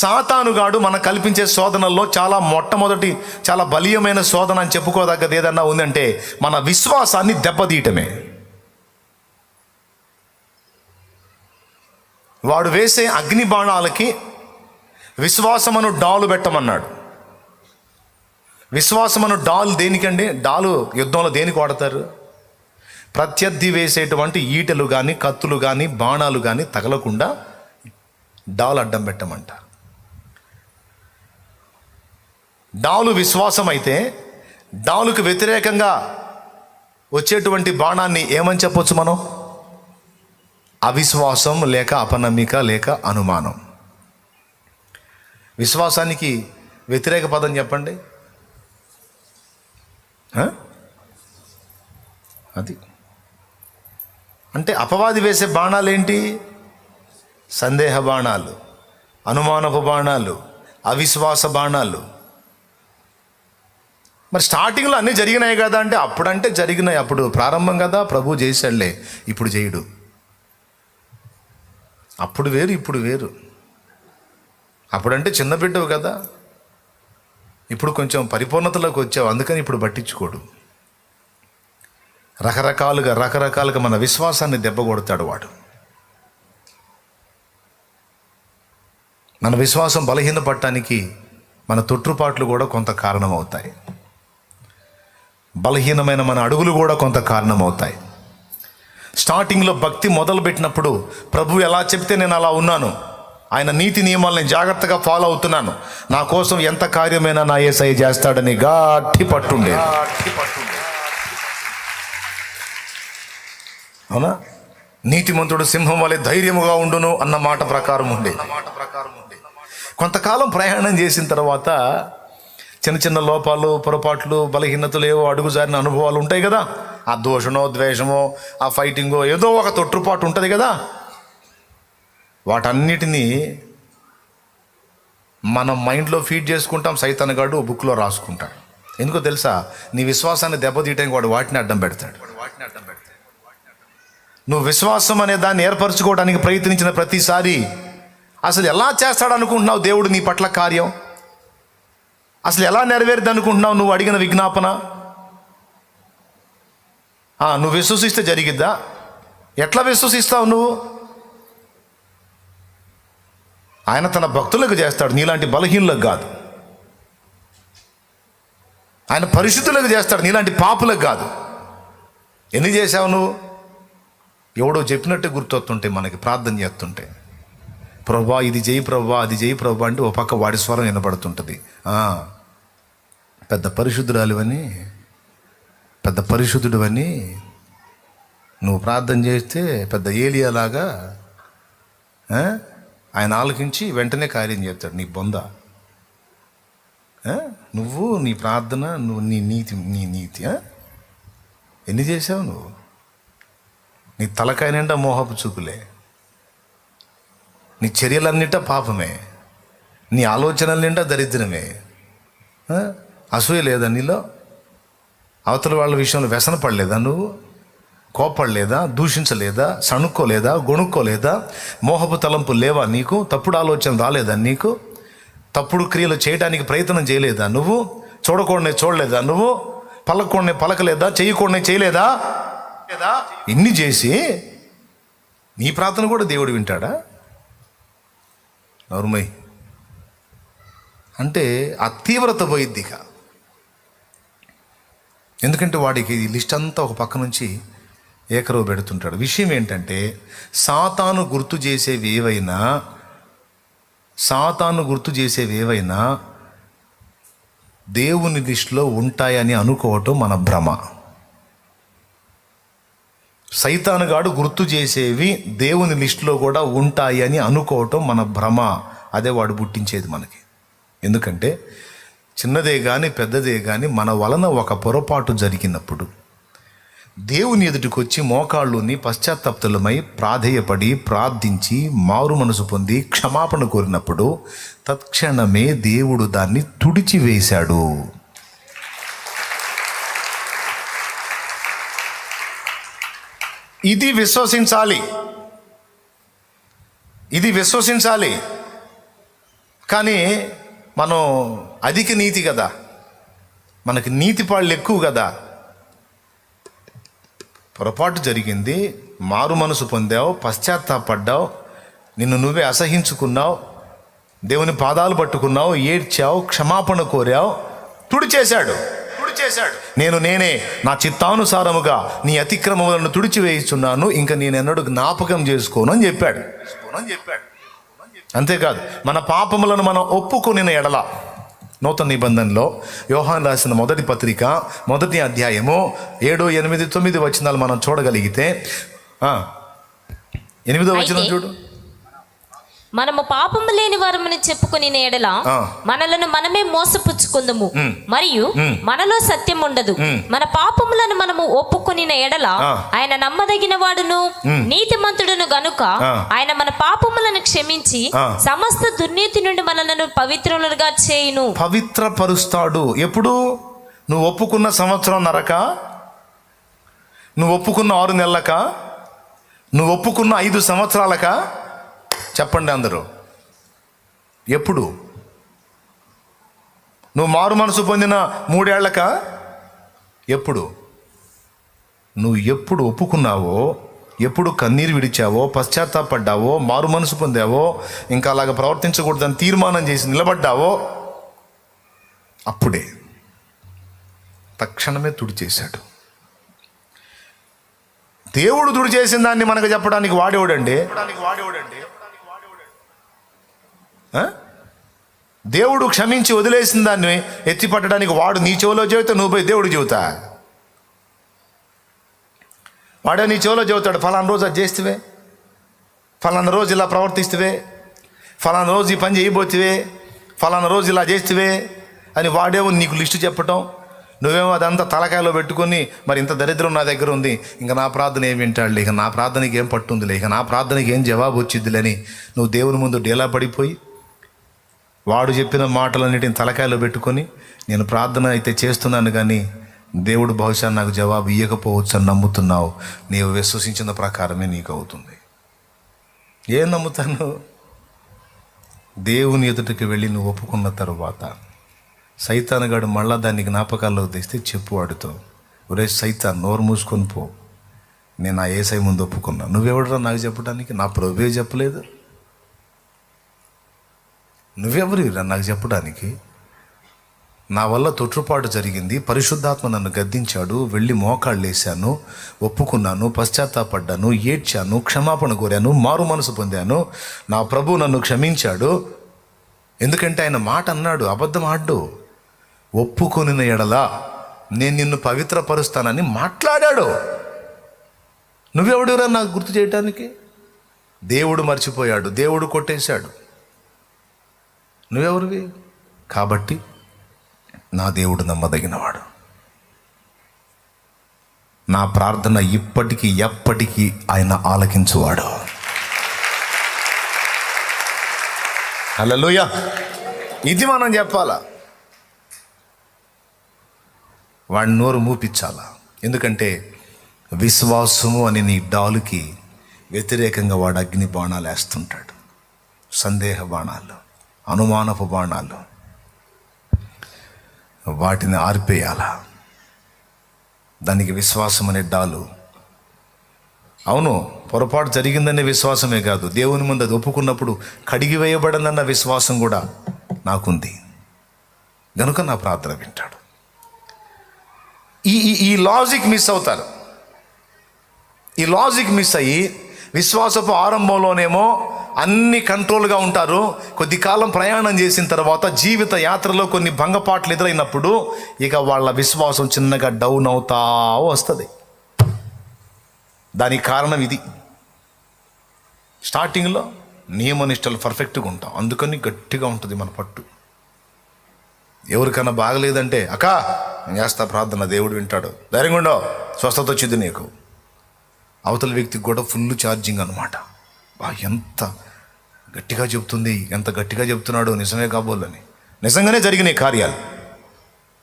సాతానుగాడు మనకు కల్పించే శోధనల్లో మొట్టమొదటి చాలా బలీయమైన శోధన అని చెప్పుకోదగ్గది ఏదన్నా ఉందంటే మన విశ్వాసాన్ని దెబ్బతీయటమే. వాడు వేసే అగ్ని బాణాలకి విశ్వాసమును డాలు పెట్టమన్నాడు. విశ్వాసమును డాలు దేనికండి? డాలు యుద్ధంలో దేనికి వాడతారు? ప్రత్యర్థి వేసేటువంటి ఈటెలు కానీ కత్తులు కానీ బాణాలు కానీ తగలకుండా డాలు అడ్డం పెట్టమంట. డాలు విశ్వాసం అయితే డాలుకు వ్యతిరేకంగా వచ్చేటువంటి బాణాన్ని ఏమని చెప్పొచ్చు మనం? అవిశ్వాసం లేక అపనమ్మిక లేక అనుమానం. విశ్వాసానికి వ్యతిరేక పదం చెప్పండి. అది అంటే అపవాది వేసే బాణాలు ఏంటి? సందేహ బాణాలు, అనుమానపు బాణాలు, అవిశ్వాస బాణాలు. మరి స్టార్టింగ్లో అన్నీ జరిగినాయి కదా అంటే అప్పుడంటే జరిగినాయి, అప్పుడు ప్రారంభం కదా, ప్రభు చేశాడులే, ఇప్పుడు చేయడు. అప్పుడు వేరు ఇప్పుడు వేరు. అప్పుడంటే చిన్న బిడ్డవు కదా, ఇప్పుడు కొంచెం పరిపూర్ణతలోకి వచ్చావు, అందుకని ఇప్పుడు పట్టించుకోడు. రకరకాలుగా మన విశ్వాసాన్ని దెబ్బ కొడతాడు వాడు. మన విశ్వాసం బలహీనపడటానికి మన తొట్టుపాట్లు కూడా కొంత కారణమవుతాయి. బలహీనమైన మన అడుగులు కూడా కొంత కారణమవుతాయి. స్టార్టింగ్లో భక్తి మొదలుపెట్టినప్పుడు ప్రభు ఎలా చెప్తే నేను అలా ఉన్నాను, ఆయన నీతి నియమాలను నేను జాగ్రత్తగా ఫాలో అవుతున్నాను, నా కోసం ఎంత కార్యమైనా నా యేసయ్య చేస్తాడని గట్టి పట్టుండే. అవునా? నీతిమంతుడు సింహం వలె ధైర్యముగా ఉండును అన్న మాట ప్రకారం ఉండే. కొంతకాలం ప్రయాణం చేసిన తర్వాత చిన్న చిన్న లోపాలు, పొరపాట్లు, బలహీనతలు, ఏవో అడుగుజారిన అనుభవాలు ఉంటాయి కదా. ఆ దోషమో ద్వేషమో ఆ ఫైటింగో ఏదో ఒక తొట్టుపాటు ఉంటుంది కదా. వాటన్నిటినీ మనం మైండ్లో ఫీడ్ చేసుకుంటాం. సైతానుగాడు బుక్లో రాసుకుంటాడు. ఎందుకో తెలుసా? నీ విశ్వాసాన్ని దెబ్బతీయటానికి వాడు వాటిని అడ్డం పెడతాడు. నువ్వు విశ్వాసం అనే దాన్ని ఏర్పరచుకోవడానికి ప్రయత్నించిన ప్రతిసారి అసలు ఎలా చేస్తాడు అనుకుంటున్నావు దేవుడు నీ పట్ల కార్యం? అసలు ఎలా నెరవేరుద్ది అనుకుంటున్నావు నువ్వు అడిగిన విజ్ఞాపన? నువ్వు విశ్వసిస్తే జరిగిద్దా? ఎట్లా విశ్వసిస్తావు నువ్వు? ఆయన తన భక్తులకు చేస్తాడు, నీలాంటి బలహీనులకు కాదు. ఆయన పరిశుద్ధులకు చేస్తాడు, నీలాంటి పాపులకు కాదు. ఎన్ని చేసావు నువ్వు? ఎవడో చెప్పినట్టే గుర్తొస్తుంటే మనకి ప్రార్థన చేస్తుంటే, ప్రభా ఇది చేయి ప్రభా అది చేయి ప్రభా అంటే ఓ పక్క వాడి స్వరం వినపడుతుంటుంది. పెద్ద పరిశుద్ధుడివని నువ్వు ప్రార్థన చేస్తే పెద్ద ఏలియాలాగా ఆయన ఆలకించి వెంటనే కార్యం చేస్తాడు. నీ బొంద, నువ్వు నీ ప్రార్థన, నువ్వు నీ నీతి ఎన్ని చేసావు నువ్వు? నీ తలకాయ నిండా మోహపు చూపులే, నీ చర్యలన్నిటా పాపమే, నీ ఆలోచనల నిండా దరిద్రమే. అసూయ లేదా నీలో? అవతల వాళ్ళ విషయంలో వ్యసన పడలేదా నువ్వు? కోపడలేదా? దూషించలేదా? సణుక్కోలేదా? గొణుక్కోలేదా? మోహపు తలంపు లేవా నీకు? తప్పుడు ఆలోచన రాలేదా నీకు? తప్పుడు క్రియలు చేయడానికి ప్రయత్నం చేయలేదా నువ్వు? చూడకూడనే చూడలేదా నువ్వు? పలకూడనే పలకలేదా? చేయకూడనే చేయలేదా? ఇన్ని చేసి నీ ప్రార్థన కూడా దేవుడు వింటాడా? నరుమై అంటే ఆ తీవ్రత పోయిద్దిక. ఎందుకంటే వాడికి ఈ లిస్ట్ అంతా ఒక పక్క నుంచి ఏకరవు పెడుతుంటాడు. విషయం ఏంటంటే సాతాను గుర్తు చేసేవి ఏవైనా దేవుని లిస్టులో ఉంటాయని అనుకోవటం మన భ్రమ. సైతానుగాడు గుర్తు చేసేవి దేవుని లిస్టులో కూడా ఉంటాయి అని అనుకోవటం మన భ్రమ. అదే వాడు పుట్టించేది మనకి. ఎందుకంటే చిన్నదే కానీ పెద్దదే కానీ మన వలన ఒక పొరపాటు జరిగినప్పుడు దేవుని ఎదుటికి వచ్చి మోకాళ్ళుని పశ్చాత్తాపతులమై ప్రాధేయపడి ప్రార్థించి మారు మనసు పొంది క్షమాపణ కోరినప్పుడు తత్క్షణమే దేవుడు దాన్ని తుడిచివేశాడు. ఇది విశ్వసించాలి. కానీ మనం అధిక నీతి కదా, మనకి నీతి పాళ్ళు ఎక్కువ కదా. పొరపాటు జరిగింది, మారు మనసు పొందావు, పశ్చాత్తాపడ్డావు, నిన్ను నువ్వే అసహించుకున్నావు, దేవుని పాదాలు పట్టుకున్నావు, ఏడ్చావు, క్షమాపణ కోరావు, తుడిచేశాడు. నేనే నా చిత్తానుసారముగా నీ అతిక్రమములను తుడిచివేయిస్తున్నాను, ఇంకా నేనెన్నడూ జ్ఞాపకం చేసుకోను అని చెప్పాడు. అంతేకాదు, మన పాపములను మనం ఒప్పుకొనిన ఎడల, నూతన నిబంధనలో యోహాను రాసిన మొదటి పత్రిక 1వ అధ్యాయము 7, 8, 9 వచనాలు మనం చూడగలిగితే, 8వ వచనం చూడు. మనము పాపము లేని వారమని చెప్పుకుని ఎడల మనలను మనమే మోసపుచ్చుకుందుము, మరియు మనలో సత్యం ఉండదు. మన పాపములను మనము ఒప్పుకుని ఎడల ఆయన నమ్మదగిన వాడును నీతిమంతుడును గనుక ఆయన మన పాపములను క్షమించి సమస్త దుర్నీతి నుండి మనలను పవిత్రులుగా చేయును. పవిత్రపరుస్తాడు. ఎప్పుడు? నువ్వు ఒప్పుకున్న సంవత్సరం నరక, నువ్వు ఒప్పుకున్న 6 నెలలక, నువ్వు ఒప్పుకున్న 5 సంవత్సరాలక? చెప్పండి అందరూ. ఎప్పుడు? నువ్వు మారు మనసు పొందిన 3 ఏళ్లక? ఎప్పుడు? నువ్వు ఎప్పుడు ఒప్పుకున్నావో, ఎప్పుడు కన్నీరు విడిచావో, పశ్చాత్తాపడ్డావో, మారు మనసు పొందావో, ఇంకా అలాగ ప్రవర్తించకూడదని తీర్మానం చేసి నిలబడ్డావో, అప్పుడే తక్షణమే తుడిచేశాడు. దేవుడు తుడిచేసిన దాన్ని మనకు చెప్పడానికి వాడేవాడండి. దేవుడు క్షమించి వదిలేసిన దాన్ని ఎత్తి పట్టడానికి వాడు నీ చెవిలో చెబితే నువ్వు పోయి దేవుడికి చెబుతా. వాడే నీ చెవిలో చెబుతాడు, ఫలానా రోజు అది చేస్తే, ఫలానా రోజు ఇలా ప్రవర్తిస్తే, ఫలానా రోజు ఈ పని చేయబోతివే, ఫలానా రోజు ఇలా చేస్తే అని వాడేమో నీకు లిస్టు చెప్పటం. నువ్వేమో అదంతా తలకాయలో పెట్టుకొని, మరి ఇంత దరిద్రం నా దగ్గర ఉంది, ఇంకా నా ప్రార్థన ఏం వింటాడులే, ఇక నా ప్రార్థనకి ఏం పట్టుందిలే, ఇక నా ప్రార్థనకి ఏం జవాబు వచ్చిద్దిలేని నువ్వు దేవుని ముందు డేలా పడిపోయి, వాడు చెప్పిన మాటలన్నిటిని తలకాయలో పెట్టుకొని, నేను ప్రార్థన అయితే చేస్తున్నాను కానీ దేవుడు బహుశా నాకు జవాబు ఇవ్వకపోవచ్చు అని నమ్ముతున్నావు. నీవు విశ్వసించిన ప్రకారమే నీకు అవుతుంది. ఏం నమ్ముతాను? దేవుని ఎదుటికి వెళ్ళి నువ్వు ఒప్పుకున్న తరువాత సైతానుగాడు మళ్ళా దాన్ని జ్ఞాపకాల్లో తెస్తే చెప్పు వాడితో, ఒరే సైతాన్, నోరు మూసుకొని పో, నేను ఆ యేసై ముందు ఒప్పుకున్నా. నువ్వెవడరా నాకు చెప్పడానికి? నా ప్రభువే చెప్పలేదు. నువ్వెవరిరా నాకు చెప్పడానికి? నా వల్ల తొట్టుపాటు జరిగింది, పరిశుద్ధాత్మ నన్ను గద్దించాడు, వెళ్ళి మోకాళ్ళు వేశాను, ఒప్పుకున్నాను, పశ్చాత్తాపడ్డాను, ఏడ్చాను, క్షమాపణ కోరాను, మారు మనసు పొందాను, నా ప్రభు నన్ను క్షమించాడు. ఎందుకంటే ఆయన మాట అన్నాడు, అబద్ధం ఆడ్డు. ఒప్పుకొనిన ఎడల నేను నిన్ను పవిత్రపరుస్తానని మాట్లాడాడు. నువ్వెవడురా నాకు గుర్తు చేయటానికి? దేవుడు మర్చిపోయాడు, దేవుడు కొట్టేశాడు. నువ్వెవరివి? కాబట్టి నా దేవుడు నమ్మదగినవాడు. నా ప్రార్థన ఇప్పటికీ ఎప్పటికీ ఆయన ఆలకించువాడు. హల్లెలూయా. ఇది మనం చెప్పాలా, వాడిని నోరు మూపించాలా. ఎందుకంటే విశ్వాసము అని నీ డాలుకి వ్యతిరేకంగా వాడు అగ్ని బాణాలు వేస్తుంటాడు, సందేహ బాణాలు, అనుమానపు బాణాలు. వాటిని ఆర్పేయాలా. దానికి విశ్వాసం అనే డాలు. అవును, పొరపాటు జరిగిందనే విశ్వాసమే కాదు, దేవుని ముందు అది ఒప్పుకున్నప్పుడు కడిగి వేయబడనన్న విశ్వాసం కూడా నాకుంది. గనుక నా ప్రార్థన వింటాడు. ఈ లాజిక్ మిస్ అవుతారు. ఈ లాజిక్ మిస్ అయ్యి విశ్వాసపు ఆరంభంలోనేమో అన్ని కంట్రోల్గా ఉంటారు. కొద్ది కాలం ప్రయాణం చేసిన తర్వాత జీవిత యాత్రలో కొన్ని భంగపాట్లు ఎదురైనప్పుడు ఇక వాళ్ళ విశ్వాసం చిన్నగా డౌన్ అవుతా వస్తుంది. దానికి కారణం ఇది. స్టార్టింగ్లో నియమనిష్టలు పర్ఫెక్ట్గా ఉంటాం, అందుకని గట్టిగా ఉంటుంది మన పట్టు. ఎవరికైనా బాగలేదంటే, అక్క నేను చేస్తా ప్రార్థన, దేవుడు వింటాడు, ధైర్యంగా ఉండవు, స్వస్థత వచ్చింది నీకు. అవతల వ్యక్తికి కూడా ఫుల్ ఛార్జింగ్ అనమాట. ఎంత గట్టిగా చెప్తుంది, ఎంత గట్టిగా చెప్తున్నాడు, నిజమే కాబోలని. నిజంగానే జరిగినాయి కార్యాలు.